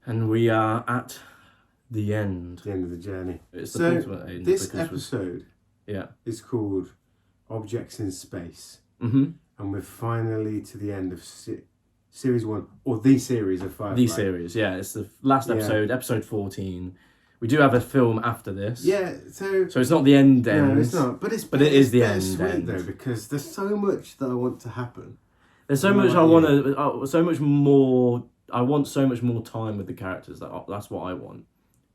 And we are at the end. The end of the journey. It's the ultimate end. This episode is called Objects in Space. Mm-hmm. And we're finally to the end of series 1, or the series of Firefly. The series, yeah. It's the last episode, episode 14. We do have a film after this. Yeah, so it's not the end. No, it's not. But it is the end. Sweet though, because there's so much that I want to happen. There's so much I want to. So much more. I want so much more time with the characters. That's what I want.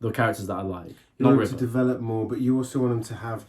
The characters that I like. You want to develop more, but you also want them to have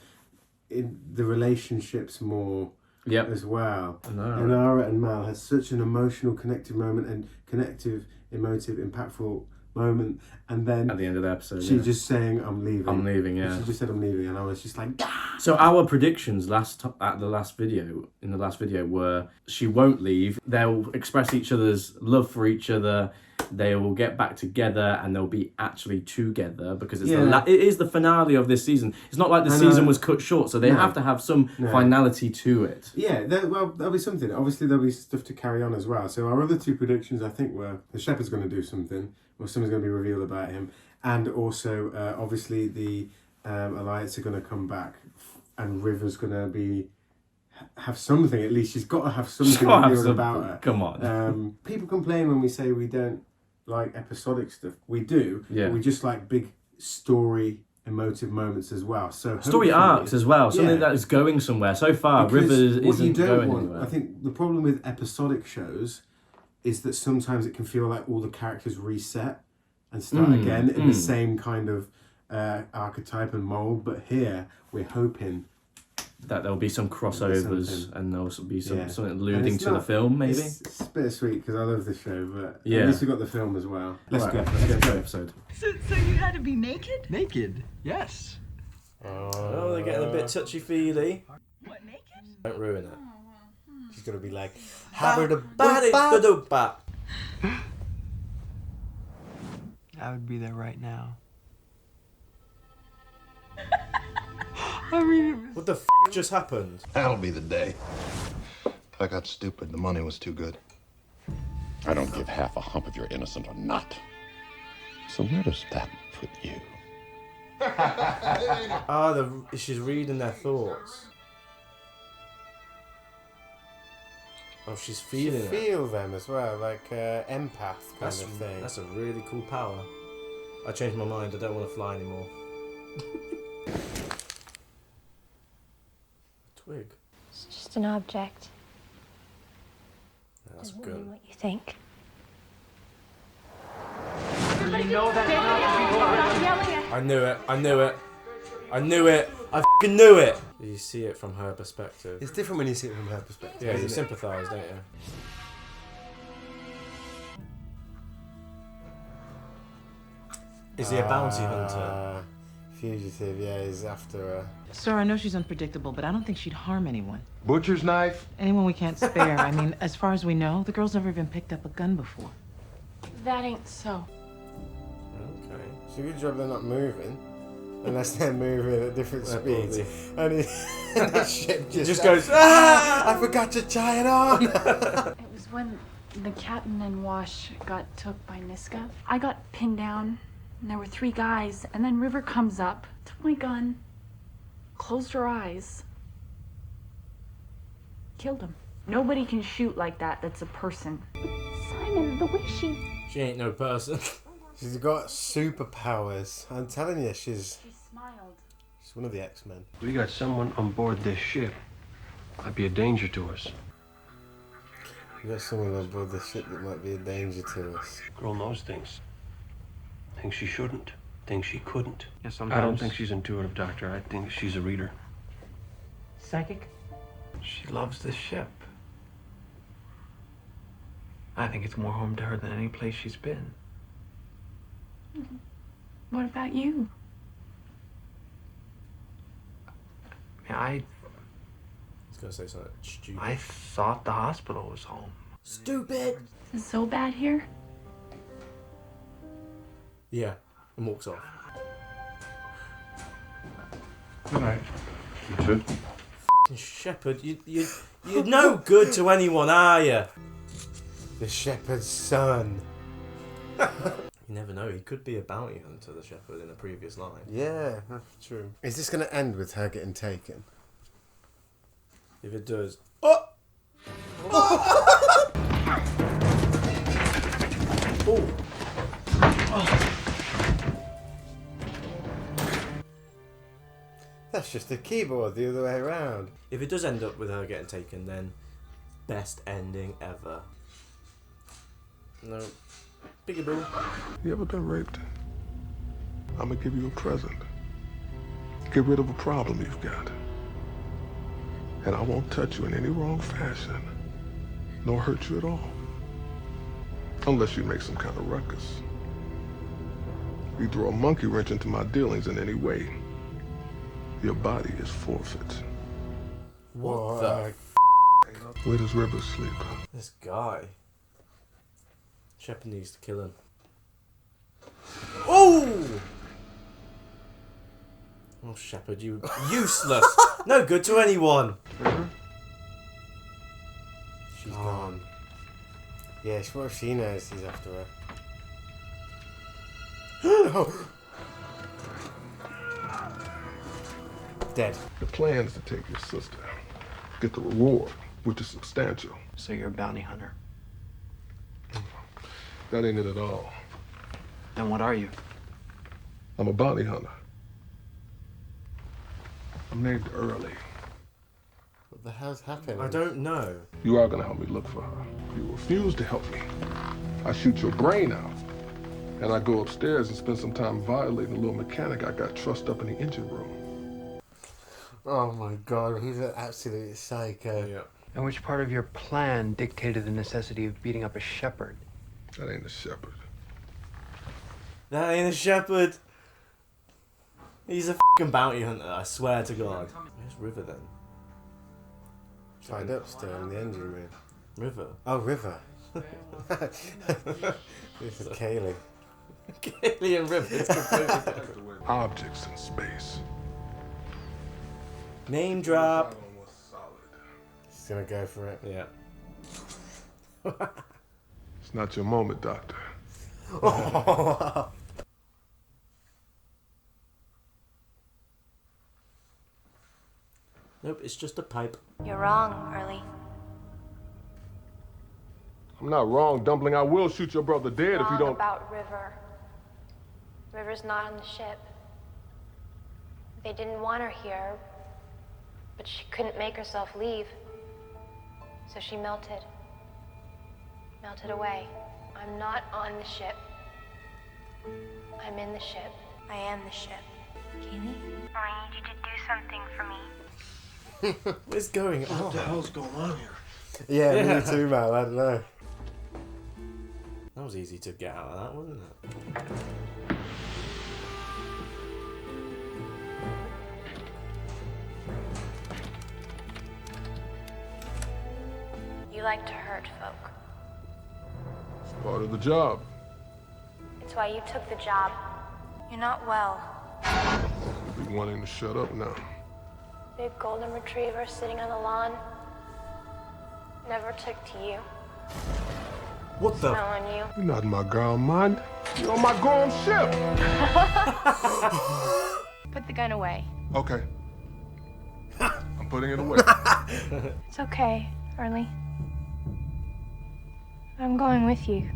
the relationships more. As well. And Ara and Mal had such an emotional, connective moment and connective, emotive, impactful moment, and then at the end of the episode, she just saying, "I'm leaving." I'm leaving. Yeah. She just said, "I'm leaving," and I was just like, "Ah!" So our predictions in the last video were she won't leave. They'll express each other's love for each other. They will get back together and they'll be actually together because it's it is the finale of this season. It's not like the season was cut short, so they have to have some finality to it. Yeah, there'll be something. Obviously, there'll be stuff to carry on as well. So our other two predictions, I think, were the Shepherd's going to do something, or something's going to be revealed about him, and also obviously the Alliance are going to come back, and River's going to have something. At least she's got to have something revealed about her. Come on. People complain when we say we don't like episodic stuff. We do. But we just like big story, emotive moments as well. So story arcs as well. Something that is going somewhere. So far, Rivers isn't going anywhere. I think the problem with episodic shows is that sometimes it can feel like all the characters reset and start again in the same kind of archetype and mold. But here we're hoping that there'll be some crossovers and there'll be something alluding to the film, maybe. It's bittersweet because I love the show, but at least we got the film as well. Let's go to the episode. So you had to be naked? Naked? Yes. Oh, they're getting a bit touchy-feely. What, naked? Don't ruin it. She's gonna be like, I would be there right now. I mean, what the just happened? That'll be the day. I got stupid. The money was too good. I don't give half a hump if you're innocent or not. So where does that put you? She's reading their thoughts. Oh, she's feeling it. Feel them as well, like empath kind of thing. That's a really cool power. I changed my mind. I don't want to fly anymore. Twig. It's just an object. Yeah, that's Doesn't good. mean what you think. I knew it. I knew it. I knew it. I f***ing knew it. You see it from her perspective. It's different when you see it from her perspective. Yeah, you sympathise, don't you? Is he a bounty hunter? Fugitive, yeah, he's after her. Sir, I know she's unpredictable, but I don't think she'd harm anyone. Butcher's knife? Anyone we can't spare. I mean, as far as we know, the girl's never even picked up a gun before. That ain't so. Okay. It's a good job they're not moving. Unless they're moving at different speeds. And the ship just goes, I forgot to tie it on! It was when the captain and Wash got took by Niska. I got pinned down, and there were 3 guys, and then River comes up, took my gun, closed her eyes, killed him. Nobody can shoot like that that's a person. Simon, the way She ain't no person. She's got superpowers. I'm telling you, She smiled. she's one of the X-Men. We got someone on board this ship. Might be a danger to us. We got someone on board the ship that might be a danger to us. Girl knows things. Things she shouldn't. Things she couldn't. Yeah, sometimes. I don't think she's intuitive, Doctor. I think she's a reader. Psychic? She loves this ship. I think it's more home to her than any place she's been. What about you? I was gonna say something stupid. I thought the hospital was home. Stupid! Is it so bad here? Yeah, and walks off. Good night. You too. Shepherd, you're no good to anyone, are you? The shepherd's son. You never know, he could be a bounty hunter, the shepherd, in a previous line. Yeah, that's true. Is this going to end with her getting taken? If it does... Oh! That's just a keyboard the other way around. If it does end up with her getting taken, then best ending ever. No. Biggie boo. You ever been raped? I'm gonna give you a present. Get rid of a problem you've got. And I won't touch you in any wrong fashion, nor hurt you at all. Unless you make some kind of ruckus. You throw a monkey wrench into my dealings in any way, your body is forfeit. What the Where does River sleep? This guy. Shepherd needs to kill him. Oh! Oh, Shepherd, you useless! No good to anyone! She's gone. Yeah, what if she knows he's after her? Oh. Dead. The plan is to take your sister, get the reward, which is substantial. So you're a bounty hunter. That ain't it at all. Then what are you? I'm a bounty hunter. I'm named Early. What the hell's happening? I don't know. You are gonna help me look for her. You refuse to help me. I shoot your brain out. And I go upstairs and spend some time violating the little mechanic I got trussed up in the engine room. Oh my god, he's an absolute psycho. Yeah. And which part of your plan dictated the necessity of beating up a shepherd? That ain't a shepherd. That ain't a shepherd. He's a f***ing bounty hunter, I swear to God. Where's River then? Tied up still in the engine room. River? Oh, River. This is Kaylee. Kaylee and River, it's completely different. Objects in space. Name drop. She's gonna go for it. Yeah. It's not your moment, Doctor. Nope, it's just a pipe. You're wrong, Early. I'm not wrong, Dumpling. I will shoot your brother dead if you Wrong don't. about River. River's not on the ship. They didn't want her here, but she couldn't make herself leave. So she melted. Melted away. I'm not on the ship. I'm in the ship. I am the ship. Kaylee? I need you to do something for me. What's going on? What the hell's going on here? Yeah, me too, man. I don't know. That was easy to get out of that, wasn't it? You like to hurt folk. It's part of the job. It's why you took the job. You're not well. You be wanting to shut up now. Big golden retriever sitting on the lawn. Never took to you. What the? Smell on you. You're not in my girl mind. You're on my girl ship. Put the gun away. Okay. I'm putting it away. It's okay, Early. I'm going with you.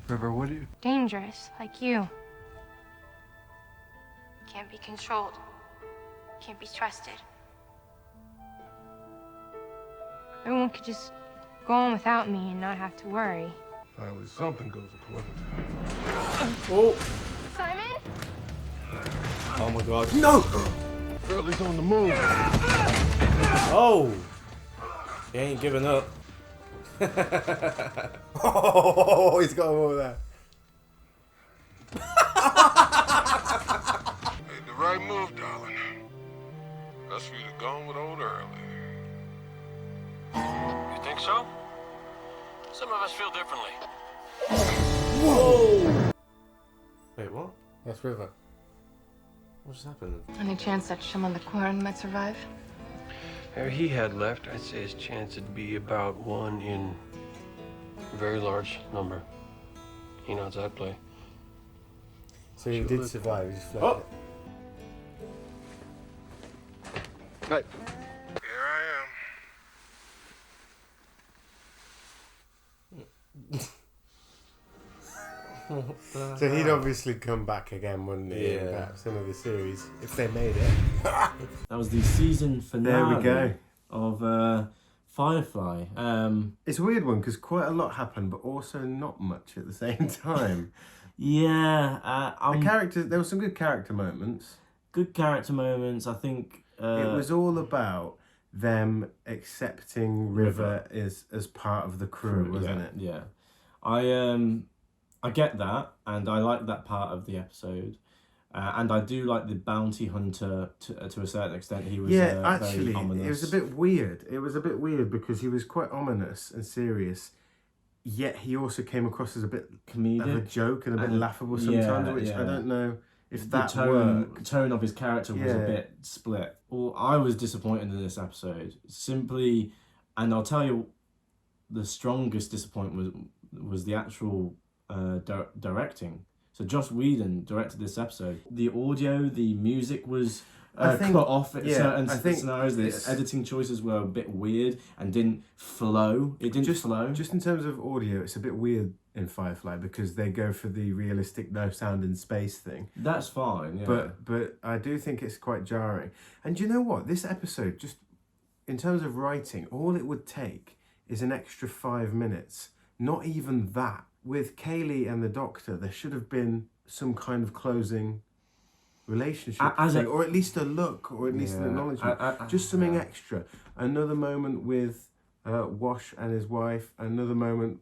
River, what do you... Dangerous, like you. Can't be controlled. Can't be trusted. Everyone could just go on without me and not have to worry. Finally, something goes according to Oh! Simon? Oh my God. No! Early's on the move. Oh! He ain't giving up. Oh, he's got him over there. Made the right move, darling. That's for you to go with old Early. You think so? Some of us feel differently. Whoa! Wait, what? That's River. What just happened? Any chance that Shema the Quran might survive? If he had left, I'd say his chance would be about 1 in a very large number. He knows how to play. So he did survive. He just Oh. Hey. Here I So he'd obviously come back again, wouldn't he? Yeah. In perhaps another series if they made it. That was the season finale. There we go. Of Firefly. It's a weird one because quite a lot happened, but also not much at the same time. Yeah, The characters, there were some good character moments. good character moments. I think It was all about them accepting River as part of the crew, wasn't it? Yeah, I get that, and I like that part of the episode, and I do like the bounty hunter to a certain extent. He was actually, very ominous. it was a bit weird. It was a bit weird because he was quite ominous and serious, yet he also came across as a bit comedic, of a joke and a bit And- laughable sometimes, yeah, which yeah. I don't know if the that tone worked. tone of his character was a Yeah. bit split. Well, I was disappointed in this episode simply, and I'll tell you, the strongest disappointment was the actual directing. So Joss Whedon directed this episode. The audio, the music was I think- cut off at certain I think scenarios. The it's- editing choices were a bit weird and didn't flow. It didn't flow. Just in terms of audio, it's a bit weird in Firefly because they go for the realistic no sound in space thing. That's fine, yeah. But I do think it's quite jarring. And you know what? This episode, just in terms of writing, all it would take is an extra 5 minutes. Not even that. With Kaylee and the Doctor, there should have been some kind of closing relationship thing, or at least a look, or at least an acknowledgement. Just something extra. Another moment with Wash and his wife. Another moment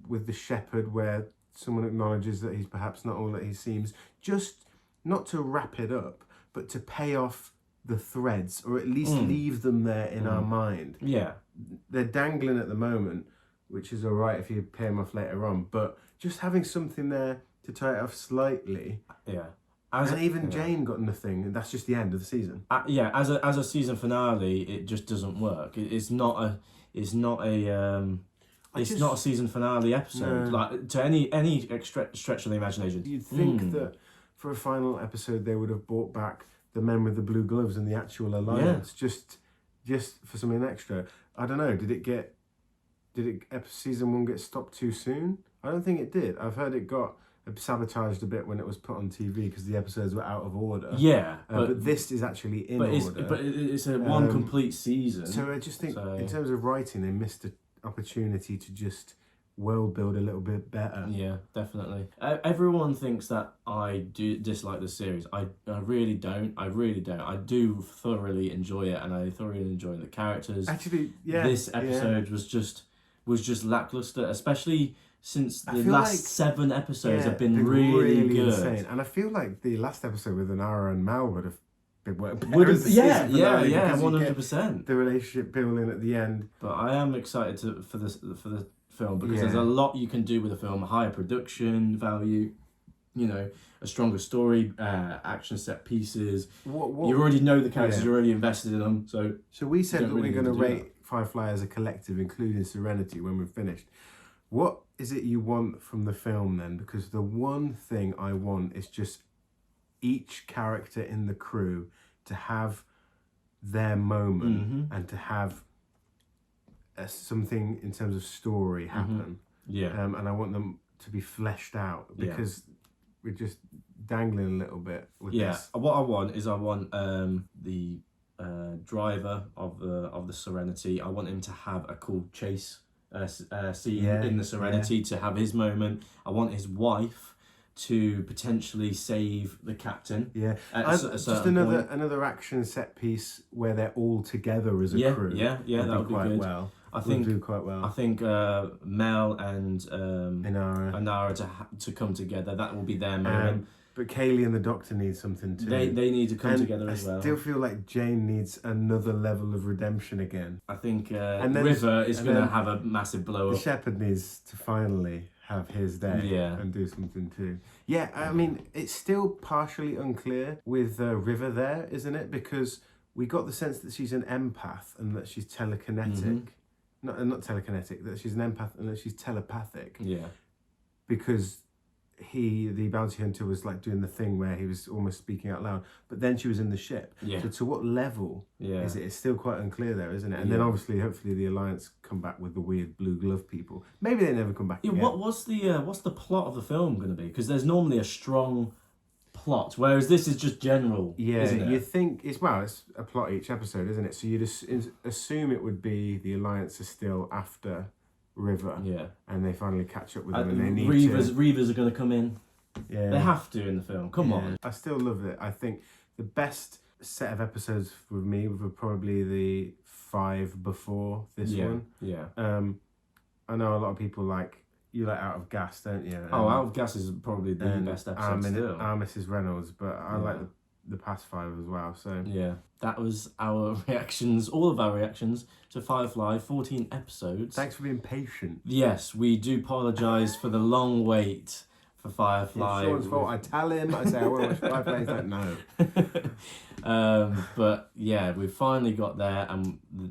with the shepherd where someone acknowledges that he's perhaps not all that he seems. Just not to wrap it up, but to pay off the threads, or at least leave them there in our mind. Yeah. They're dangling at the moment, which is all right if you pay them off later on, but just having something there to tie it off slightly. Yeah. And even Jane got nothing, and that's just the end of the season. As a season finale, it just doesn't work. It's not a season finale episode. No. Like to any stretch of the imagination. You'd think that for a final episode they would have brought back the men with the blue gloves and the actual alliance, just for something extra. I don't know. Did season 1 get stopped too soon? I don't think it did. I've heard it got sabotaged a bit when it was put on TV because the episodes were out of order. Yeah, but this is actually in order. But it's a one complete season. So I just think in terms of writing, they missed an opportunity to just world build a little bit better. Yeah, definitely. Everyone thinks that I do dislike the series. I really don't. I do thoroughly enjoy it, and I thoroughly enjoy the characters. Actually, yeah. This episode was just lackluster, especially since the feel last like- 7 episodes have been they're really good. insane. And I feel like the last episode with Anara and Mal would have been better. Would have, as the yeah, season yeah, finale yeah, because you get 100%. The relationship building at the end. But I am excited for the film because Yeah. there's a lot you can do with a film. Higher production value, a stronger story, action set pieces. What You already know the characters. Yeah. You're already invested in them. So we said don't that really we're going need to to do rate Firefly as a collective, including Serenity, when we're finished. What is it you want from the film then? Because the one thing I want is just each character in the crew to have their moment and to have something in terms of story happen. yeah, And I want them to be fleshed out because we're just dangling a little bit with this. What I want is the driver of the Serenity. I want him to have a cool chase scene in the Serenity to have his moment. I want his wife to potentially save the captain. Yeah, just another action set piece where they're all together as a crew. Yeah, that would be quite good. well. I think do quite well. I think Mel and Inara to come together. That will be their moment. But Kaylee and the Doctor need something too. They need to come together as well. I still feel like Jane needs another level of redemption again. I think then River is going to have a massive blow The up. Shepherd needs to finally have his day and do something too. Yeah, I mean, it's still partially unclear with River there, isn't it? Because we got the sense that she's an empath and that she's telekinetic. Not telekinetic, that she's an empath and that she's telepathic. Yeah. Because the bounty hunter was like doing the thing where he was almost speaking out loud, but then she was in the ship. Yeah. So to what level is it? It's still quite unclear there, isn't it? And then obviously, hopefully, the Alliance come back with the weird blue glove people. Maybe they never come back. Yeah. Again. What's the plot of the film going to be? Because there's normally a strong plot, whereas this is just general. Yeah, isn't it? you think it's a plot each episode, isn't it? So you'd assume it would be the Alliance is still after River. Yeah. And they finally catch up with them, and they need Reavers are going to come in. Yeah. They have to in the film. Come on. I still love it. I think the best set of episodes for me were probably the 5 before this one. Yeah. I know a lot of people you like Out of Gas, don't you? Out of Gas is probably the best episode still. Mrs. Reynolds, but I like the past 5 as well. So yeah, that was our reactions, all of our reactions to Firefly, 14 episodes. Thanks for being patient. Yes, we do apologise for the long wait for Firefly. It's Sean's fault. I tell him, I say I want to watch Firefly, he's like, no. But yeah, we finally got there, and the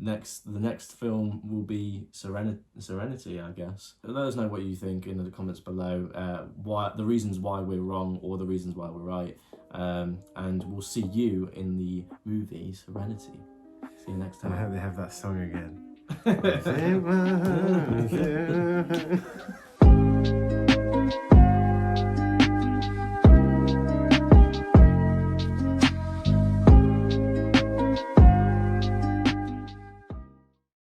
next film will be Serenity, I guess. Let us know what you think in the comments below. Why the reasons why we're wrong or the reasons why we're right. And we'll see you in the movie Serenity. See you next time. I hope they have that song again.